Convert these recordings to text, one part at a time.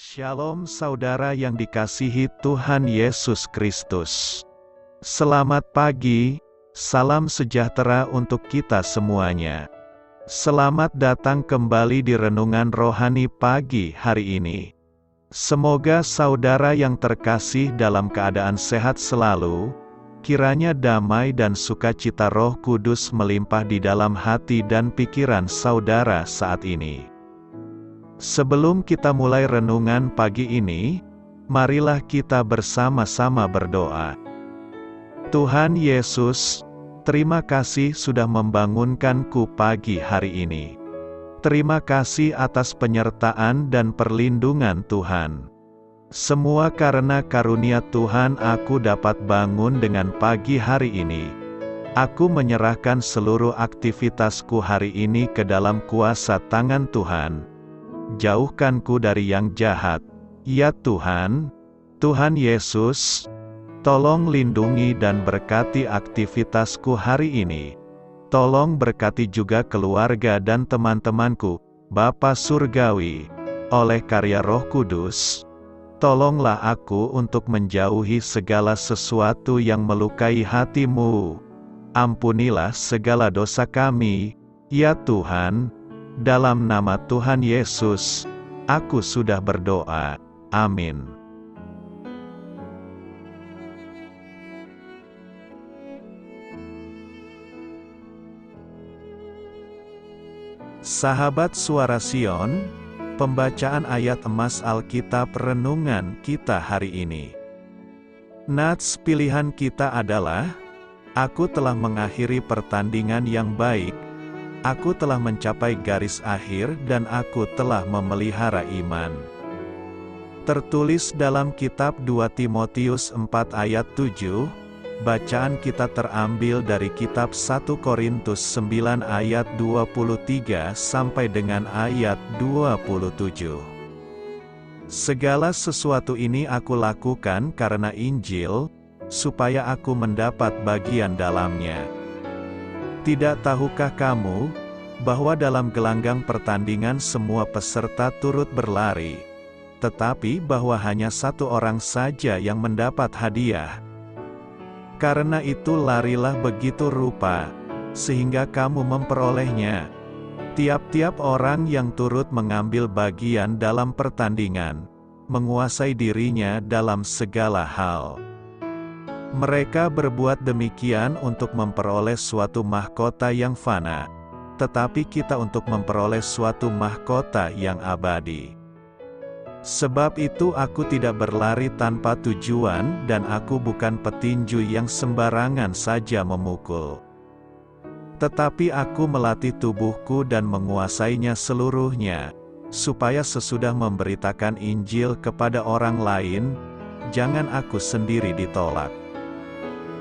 Shalom saudara yang dikasihi Tuhan Yesus Kristus. Selamat pagi, salam sejahtera untuk kita semuanya. Selamat datang kembali di Renungan Rohani pagi hari ini. Semoga saudara yang terkasih dalam keadaan sehat selalu, kiranya damai dan sukacita Roh Kudus melimpah di dalam hati dan pikiran saudara saat ini. Sebelum kita mulai renungan pagi ini, marilah kita bersama-sama berdoa. Tuhan Yesus, terima kasih sudah membangunkanku pagi hari ini. Terima kasih atas penyertaan dan perlindungan Tuhan. Semua karena karunia Tuhan aku dapat bangun dengan pagi hari ini. Aku menyerahkan seluruh aktivitasku hari ini ke dalam kuasa tangan Tuhan. Jauhkanku dari yang jahat, ya Tuhan. Tuhan Yesus, tolong lindungi dan berkati aktivitasku hari ini. Tolong berkati juga keluarga dan teman-temanku, Bapa Surgawi, oleh karya Roh Kudus. Tolonglah aku untuk menjauhi segala sesuatu yang melukai hati-Mu. Ampunilah segala dosa kami, ya Tuhan. Dalam nama Tuhan Yesus, aku sudah berdoa. Amin. Sahabat Suara Sion, pembacaan ayat emas Alkitab renungan kita hari ini. Nats pilihan kita adalah, aku telah mengakhiri pertandingan yang baik. Aku telah mencapai garis akhir dan aku telah memelihara iman. Tertulis dalam kitab 2 Timotius 4 ayat 7, bacaan kita terambil dari kitab 1 Korintus 9 ayat 23 sampai dengan ayat 27. Segala sesuatu ini aku lakukan karena Injil, supaya aku mendapat bagian dalamnya. Tidak tahukah kamu, bahwa dalam gelanggang pertandingan semua peserta turut berlari, tetapi bahwa hanya satu orang saja yang mendapat hadiah? Karena itu larilah begitu rupa, sehingga kamu memperolehnya. Tiap-tiap orang yang turut mengambil bagian dalam pertandingan, menguasai dirinya dalam segala hal. Mereka berbuat demikian untuk memperoleh suatu mahkota yang fana, tetapi kita untuk memperoleh suatu mahkota yang abadi. Sebab itu aku tidak berlari tanpa tujuan dan aku bukan petinju yang sembarangan saja memukul. Tetapi aku melatih tubuhku dan menguasainya seluruhnya, supaya sesudah memberitakan Injil kepada orang lain, jangan aku sendiri ditolak.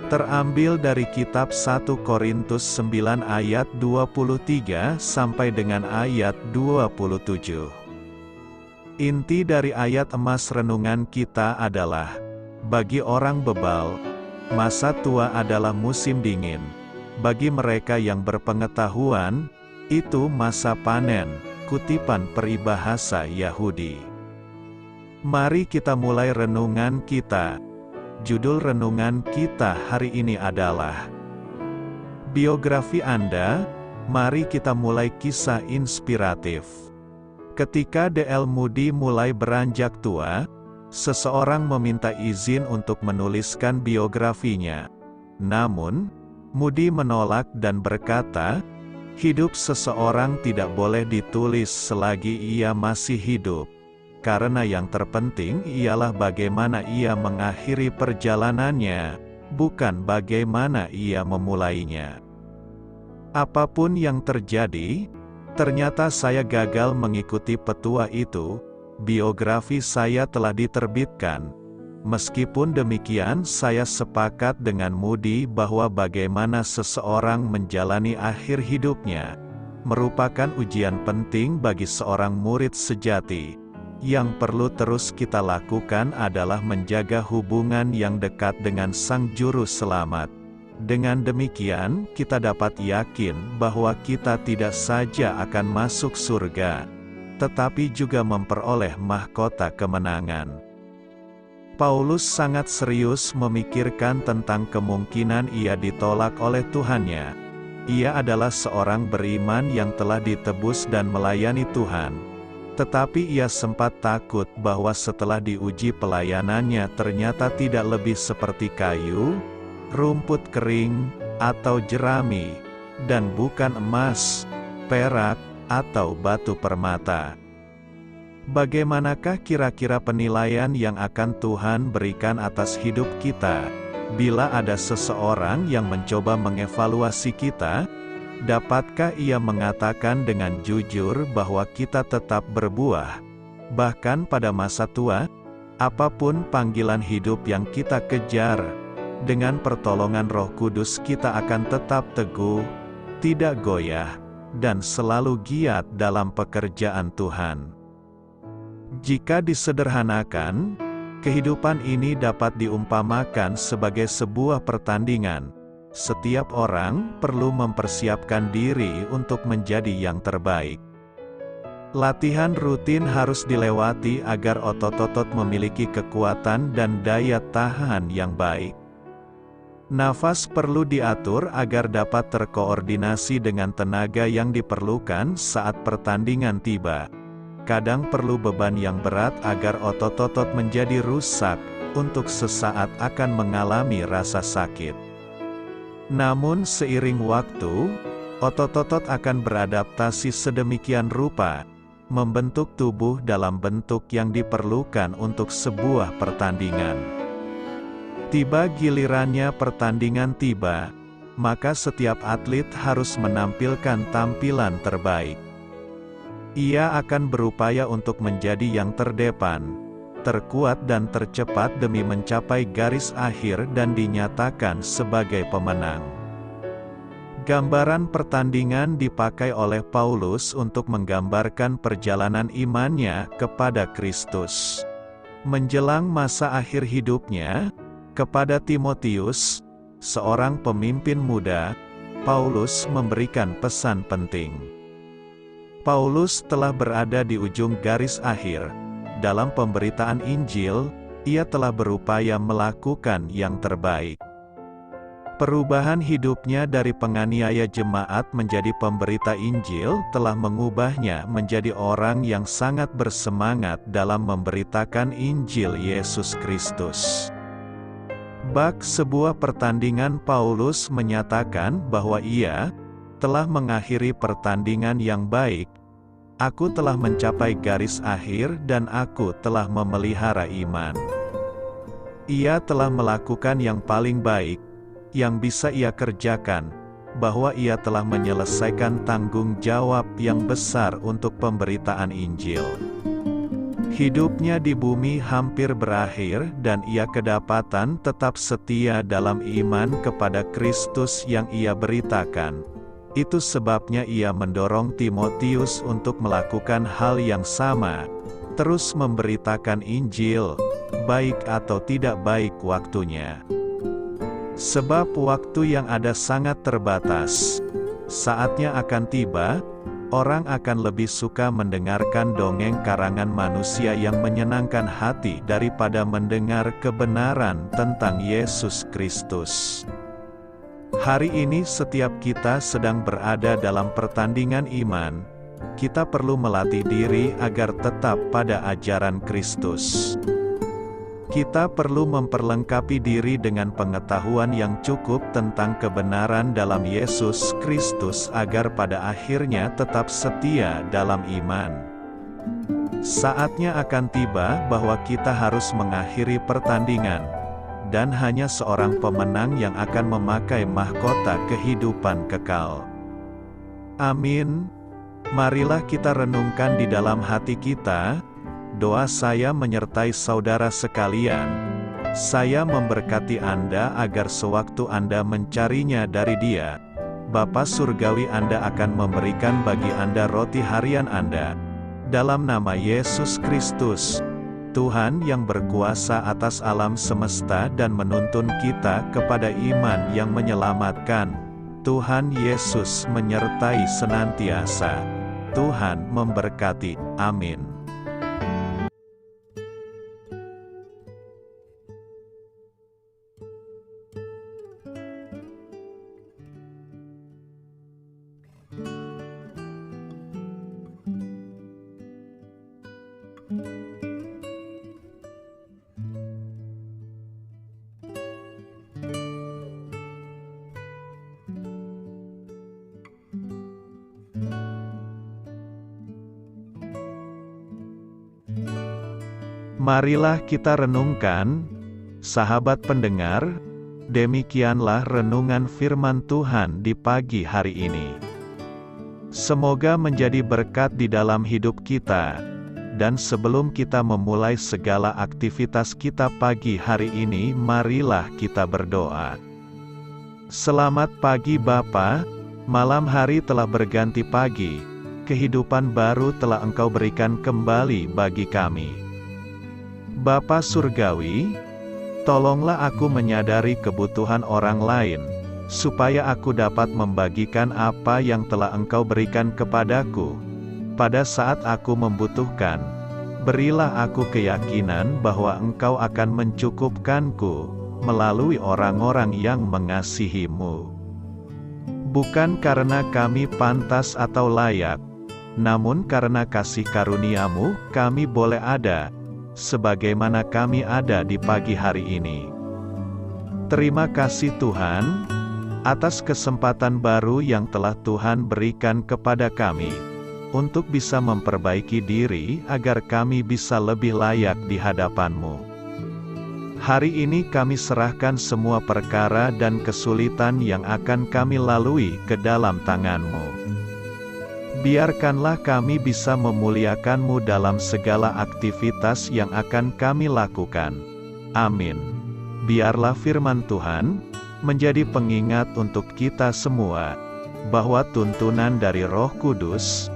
Terambil dari kitab 1 Korintus 9 ayat 23 sampai dengan ayat 27. Inti dari ayat emas renungan kita adalah, bagi orang bebal, masa tua adalah musim dingin. Bagi mereka yang berpengetahuan, itu masa panen, kutipan peribahasa Yahudi. Mari kita mulai renungan kita. Judul renungan kita hari ini adalah Biografi Anda. Mari kita mulai kisah inspiratif. Ketika D.L. Moody mulai beranjak tua, seseorang meminta izin untuk menuliskan biografinya. Namun, Moody menolak dan berkata, hidup seseorang tidak boleh ditulis selagi ia masih hidup. Karena yang terpenting ialah bagaimana ia mengakhiri perjalanannya, bukan bagaimana ia memulainya. Apapun yang terjadi, ternyata saya gagal mengikuti petua itu. Biografi saya telah diterbitkan. Meskipun demikian, saya sepakat dengan Moody bahwa bagaimana seseorang menjalani akhir hidupnya merupakan ujian penting bagi seorang murid sejati. Yang perlu terus kita lakukan adalah menjaga hubungan yang dekat dengan Sang Juru Selamat. Dengan demikian, kita dapat yakin bahwa kita tidak saja akan masuk surga, tetapi juga memperoleh mahkota kemenangan. Paulus sangat serius memikirkan tentang kemungkinan ia ditolak oleh Tuhannya. Ia adalah seorang beriman yang telah ditebus dan melayani Tuhan. Tetapi ia sempat takut bahwa setelah diuji pelayanannya ternyata tidak lebih seperti kayu, rumput kering, atau jerami, dan bukan emas, perak, atau batu permata. Bagaimanakah kira-kira penilaian yang akan Tuhan berikan atas hidup kita, bila ada seseorang yang mencoba mengevaluasi kita? Dapatkah ia mengatakan dengan jujur bahwa kita tetap berbuah, bahkan pada masa tua? Apapun panggilan hidup yang kita kejar, dengan pertolongan Roh Kudus kita akan tetap teguh, tidak goyah, dan selalu giat dalam pekerjaan Tuhan. Jika disederhanakan, kehidupan ini dapat diumpamakan sebagai sebuah pertandingan. Setiap orang perlu mempersiapkan diri untuk menjadi yang terbaik. Latihan rutin harus dilewati agar otot-otot memiliki kekuatan dan daya tahan yang baik. Nafas perlu diatur agar dapat terkoordinasi dengan tenaga yang diperlukan saat pertandingan tiba. Kadang perlu beban yang berat agar otot-otot menjadi rusak, untuk sesaat akan mengalami rasa sakit. Namun seiring waktu, otot-otot akan beradaptasi sedemikian rupa, membentuk tubuh dalam bentuk yang diperlukan untuk sebuah pertandingan. Tiba gilirannya pertandingan tiba, maka setiap atlet harus menampilkan tampilan terbaik. Ia akan berupaya untuk menjadi yang terdepan, terkuat dan tercepat demi mencapai garis akhir dan dinyatakan sebagai pemenang. Gambaran pertandingan dipakai oleh Paulus untuk menggambarkan perjalanan imannya kepada Kristus. Menjelang masa akhir hidupnya, kepada Timotius, seorang pemimpin muda, Paulus memberikan pesan penting. Paulus telah berada di ujung garis akhir. Dalam pemberitaan Injil, ia telah berupaya melakukan yang terbaik. Perubahan hidupnya dari penganiaya jemaat menjadi pemberita Injil telah mengubahnya menjadi orang yang sangat bersemangat dalam memberitakan Injil Yesus Kristus. Bak sebuah pertandingan, Paulus menyatakan bahwa ia telah mengakhiri pertandingan yang baik. Aku telah mencapai garis akhir dan aku telah memelihara iman. Ia telah melakukan yang paling baik yang bisa ia kerjakan, bahwa ia telah menyelesaikan tanggung jawab yang besar untuk pemberitaan Injil. Hidupnya di bumi hampir berakhir dan ia kedapatan tetap setia dalam iman kepada Kristus yang ia beritakan. Itu sebabnya ia mendorong Timotius untuk melakukan hal yang sama, terus memberitakan Injil, baik atau tidak baik waktunya. Sebab waktu yang ada sangat terbatas. Saatnya akan tiba, orang akan lebih suka mendengarkan dongeng karangan manusia yang menyenangkan hati daripada mendengar kebenaran tentang Yesus Kristus. Hari ini setiap kita sedang berada dalam pertandingan iman. Kita perlu melatih diri agar tetap pada ajaran Kristus. Kita perlu memperlengkapi diri dengan pengetahuan yang cukup tentang kebenaran dalam Yesus Kristus agar pada akhirnya tetap setia dalam iman. Saatnya akan tiba bahwa kita harus mengakhiri pertandingan. Dan hanya seorang pemenang yang akan memakai mahkota kehidupan kekal. Amin. Marilah kita renungkan di dalam hati kita. Doa saya menyertai saudara sekalian. Saya memberkati Anda agar sewaktu Anda mencarinya dari Dia, Bapa Surgawi Anda akan memberikan bagi Anda roti harian Anda. Dalam nama Yesus Kristus, Tuhan yang berkuasa atas alam semesta dan menuntun kita kepada iman yang menyelamatkan, Tuhan Yesus menyertai senantiasa. Tuhan memberkati. Amin. Marilah kita renungkan, sahabat pendengar, demikianlah renungan firman Tuhan di pagi hari ini. Semoga menjadi berkat di dalam hidup kita, dan sebelum kita memulai segala aktivitas kita pagi hari ini, marilah kita berdoa. Selamat pagi Bapa, malam hari telah berganti pagi, kehidupan baru telah Engkau berikan kembali bagi kami. Bapa Surgawi, tolonglah aku menyadari kebutuhan orang lain, supaya aku dapat membagikan apa yang telah Engkau berikan kepadaku. Pada saat aku membutuhkan, berilah aku keyakinan bahwa Engkau akan mencukupkanku, melalui orang-orang yang mengasihi-Mu. Bukan karena kami pantas atau layak, namun karena kasih karunia-Mu, kami boleh ada, sebagaimana kami ada di pagi hari ini. Terima kasih Tuhan, atas kesempatan baru yang telah Tuhan berikan kepada kami, untuk bisa memperbaiki diri agar kami bisa lebih layak di hadapan-Mu. Hari ini kami serahkan semua perkara dan kesulitan yang akan kami lalui ke dalam tangan-Mu. Biarkanlah kami bisa memuliakan-Mu dalam segala aktivitas yang akan kami lakukan. Amin. Biarlah firman Tuhan menjadi pengingat untuk kita semua, bahwa tuntunan dari Roh Kudus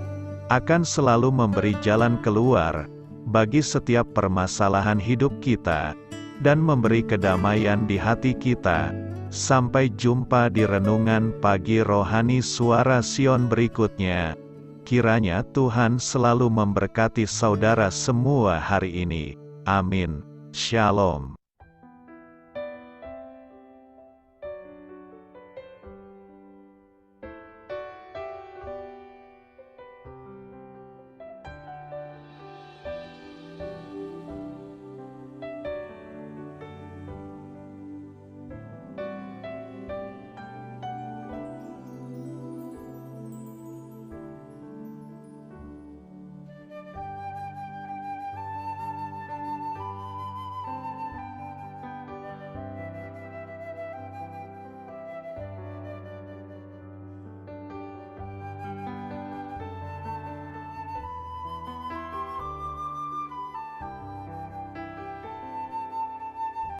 akan selalu memberi jalan keluar bagi setiap permasalahan hidup kita, dan memberi kedamaian di hati kita. Sampai jumpa di renungan pagi rohani Suara Sion berikutnya. Kiranya Tuhan selalu memberkati saudara semua hari ini. Amin. Shalom.